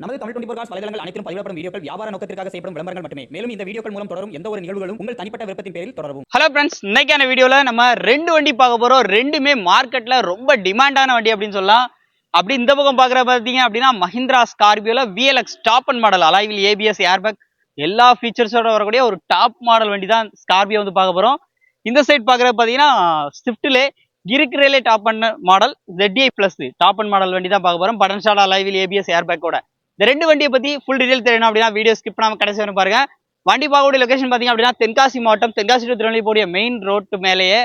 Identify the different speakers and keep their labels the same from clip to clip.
Speaker 1: நமது தமிழ் 24 காஸ் வலைதளங்கள் அனைத்தும் பதிவிடப்படும் வீடியோக்கள் வியாபார நோக்கத்திற்காக செய்யப்படும் விளம்பரங்கள் மட்டுமே. மேலும் இந்த வீடியோக்கள் மூலம் தொடரும் எந்த ஒரு நிகழ்வுகளும் உங்கள் தனிப்பட்ட விருப்பத்தின் பேரில் தொடரவும்.
Speaker 2: ஹலோ ஃப்ரெண்ட்ஸ், இன்னைக்கான வீடியோல நம்ம ரெண்டு வண்டி பார்க்க போறோம். ரெண்டுமே மார்க்கெட்ல ரொம்ப டிமாண்டான வண்டி அப்படின்னு சொல்லலாம். அப்படி இந்த பக்கம் பாக்குற பாத்தீங்க அப்படின்னா மஹிந்திரா ஸ்கார்பியோல VLX top end model alloy wheel ABS airbag எல்லா ஃபீச்சர்ஸோட வரக்கூடிய ஒரு டாப் மாடல் வண்டி தான் ஸ்கார்பியோ வந்து பார்க்க போறோம். இந்த சைட் பாக்குற பாத்தீங்கன்னா ஸ்விஃப்ட்ல இருக்கிறதுலே top end model ZDI plus top end model வண்டி தான் பார்க்க போறோம். பட்டன் ஸ்டார்ட் அலாய்வில் ABS ஏர்பேக்கோட. இந்த ரெண்டு வண்டியை பத்தி ஃபுல் டீடைல் தெரியணும் அப்படின்னா வீடியோ ஸ்கிப் பண்ணாம கடைசி வரை பாருங்க. வண்டி பார்க்கக்கூடிய லொகேஷன் பாத்தீங்க அப்படின்னா தென்காசி மாவட்டம் தென்காசி டு திருநெல்வேலி போடிய மெயின் ரோட்டு மேலேயே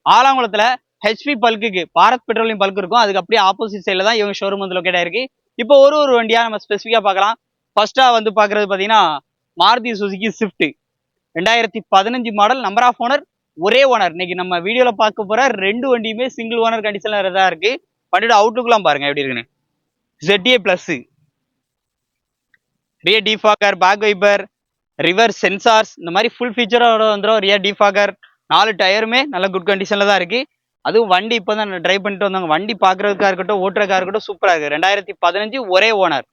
Speaker 2: ஆலாங்குளத்துல HP பல்குக்கு பாரத் பெட்ரோலியம் பல்க் இருக்கும். அதுக்கு அப்படியே ஆப்போசிட் சைட்ல தான் இவங்க ஷோரூம் வந்து லொக்கேட் ஆயிருக்கு. இப்போ ஒரு வண்டியா நம்ம ஸ்பெசிஃபிக்கா பார்க்கலாம். ஃபர்ஸ்டா வந்து பாக்குறது பாத்தீங்கன்னா Maruti Suzuki Swift 2015 model, number of owner ஒரே ஓனர். இன்னைக்கு நம்ம வீடியோல பார்க்க போற ரெண்டு வண்டியுமே சிங்கிள் ஓனர் கண்டிஷன்ல தான் இருக்கு. வண்டியோட அவுட்லுக்லாம் பாருங்க எப்படி இருக்குன்னு. ZDI plus, rear defogger, back wiper, reverse sensors, இந்த மாதிரி ஃபுல் ஃபீச்சரோட வந்துடும். ரியர் டிஃபாகர், 4 டயருமே நல்ல குட் கண்டிஷன்ல தான் இருக்கு. அதுவும் வண்டி இப்போ தான் ட்ரைவ் பண்ணிட்டு வந்தாங்க. வண்டி பார்க்கறதுக்கா இருக்கட்டும், ஓட்டுறதுக்கா இருக்கட்டும் சூப்பராக இருக்கு. 2015 ஒரே ஓனர்.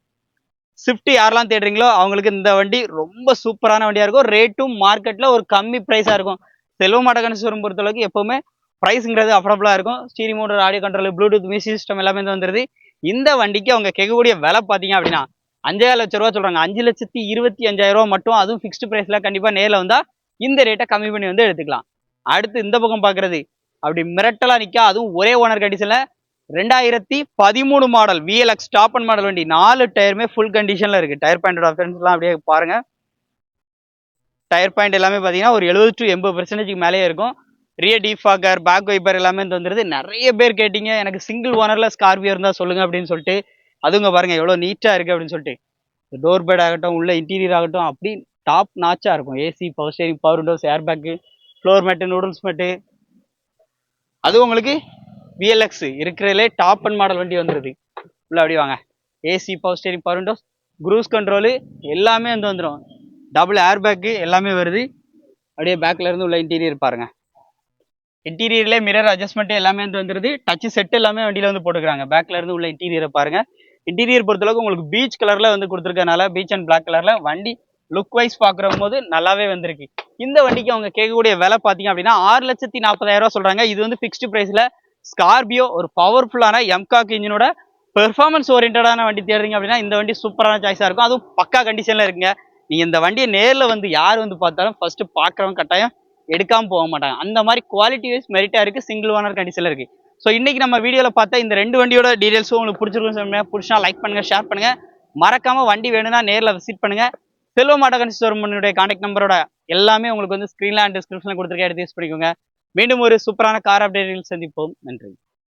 Speaker 2: ஸ்விஃப்ட் யாரெல்லாம் தேடுறீங்களோ அவங்களுக்கு இந்த வண்டி ரொம்ப சூப்பரான வண்டியா இருக்கும். ரேட்டும் மார்க்கெட்ல ஒரு கம்மி பிரைஸா இருக்கும். செல்வ மாடகன் ஷோரூம் பொறுத்தளவுக்கு எப்பவுமே பிரைஸ்ங்கிறது அஃபோர்டபுளா இருக்கும். Steering motor, audio control, Bluetooth music system எல்லாமே வந்துருது. இந்த வண்டிக்கு அவங்க கேட்கக்கூடிய விலை பார்த்தீங்க அப்படின்னா 5,000 லட்சம் ரூபா சொல்றாங்க. 5,25,000 ரூபா மட்டும். அதுவும் ஃபிக்ஸ்டு பிரைஸ்ல கண்டிப்பா நேரில் வந்தா இந்த ரேட்டை கம்மி பண்ணி வந்து எடுத்துக்கலாம். அடுத்து இந்த பக்கம் பாக்குறது அப்படி மிரட்டலா நிக்க, அதுவும் ஒரே ஓனர் கண்டிஷன்ல 2013 model VLX top end model வண்டி. 4 டயருமே ஃபுல் கண்டிஷன்ல இருக்கு. டயர் பாயிண்டோட எல்லாம் அப்படியே பாருங்க. டயர் பாயிண்ட் எல்லாமே பாத்தீங்கன்னா ஒரு 70 to 80% மேலேயே இருக்கும். ரியர் டிஃபாகர், பேக் வைப்பர் எல்லாமே வந்துருது. நிறைய பேர் கேட்டீங்க எனக்கு சிங்கிள் ஓனர்ல ஸ்கார்பியோ இருந்தா சொல்லுங்க அப்படின்னு சொல்லிட்டு. அதுங்க பாருங்க எவ்வளவு நீட்டா இருக்கு அப்படின்னு சொல்லிட்டு. டோர் பேட் ஆகட்டும், உள்ள இன்டீரியர் ஆகட்டும் அப்படி டாப் நாச்சா இருக்கும். AC, power steering, power windows, air bag, floor mat, noodles mat. அது உங்களுக்கு VLX இருக்கிறதுலே டாப் அண்ட் மாடல் வண்டி வந்துருது. உள்ள அப்படி வாங்க. AC, power steering, power Windows, cruise control எல்லாமே வந்து வந்துடும். டபுள் ஏர் பேக்கு எல்லாமே வருது. அப்படியே பேக்ல இருந்து உள்ள இன்டீரியர் பாருங்க. இன்டீரியர்ல மிரர் அட்ஜஸ்ட்மெண்ட் எல்லாமே வந்து வந்துருது. டச் செட் எல்லாமே வண்டியில வந்து போட்டுக்கிறாங்க. பேக்ல இருந்து உள்ள இன்டீரியரை பாருங்க. இன்டீரியர் பொறுத்தளவுக்கு உங்களுக்கு பீச் கலர்ல வந்து கொடுத்துருக்கனால பீச் அண்ட் பிளாக் கலர்ல வண்டி லுக் வைஸ் பாக்குற போது நல்லாவே வந்திருக்கு. இந்த வண்டிக்கு அவங்க கேட்கக்கூடிய விலை பாத்தீங்க அப்படின்னா 6,40,000 ரூபா சொல்றாங்க. இது வந்து பிக்ஸ்டு பிரைஸ்ல ஸ்கார்பியோ ஒரு பவர்ஃபுல்லான எம்காக் இன்ஜினோட பெர்ஃபார்மன்ஸ் ஓரியன்டான வண்டி தேடுறீங்க அப்படின்னா இந்த வண்டி சூப்பரான சாய்ஸா இருக்கும். அதுவும் பக்கா கண்டிஷன்ல இருக்குங்க. நீங்க இந்த வண்டியை நேர்ல வந்து யார் வந்து பார்த்தாலும் ஃபர்ஸ்ட் பாக்குறவங்க கட்டாயம் எடுக்காம போக மாட்டாங்க. அந்த மாதிரி குவாலிட்டி வைஸ் மெரிட்டா இருக்கு. சிங்கிள் ஓனர் கண்டிஷன்ல இருக்கு. ஸோ இன்னைக்கு நம்ம வீடியோல பார்த்தா இந்த ரெண்டு வண்டியோட டீடைல்ஸும் உங்களுக்கு பிடிச்சிருக்குன்னு பிடிச்சா லைக் பண்ணுங்க, ஷேர் பண்ணுங்க. மறக்காம வண்டி வேணும்னா நேரில் விசிட் பண்ணுங்க. செல்வ மாடகன் ஷோரூமுடைய கான்டாக்ட் நம்பரோட எல்லாமே உங்களுக்கு வந்து ஸ்கிரீன்ல அண்ட் டிஸ்கிரிப்ஷன்ல கொடுத்துருக்கேன். எடுத்து யூஸ் பண்ணிக்கோங்க. மீண்டும் ஒரு சூப்பரான கார் அப்டேட்டில் சந்திப்போம். நன்றி.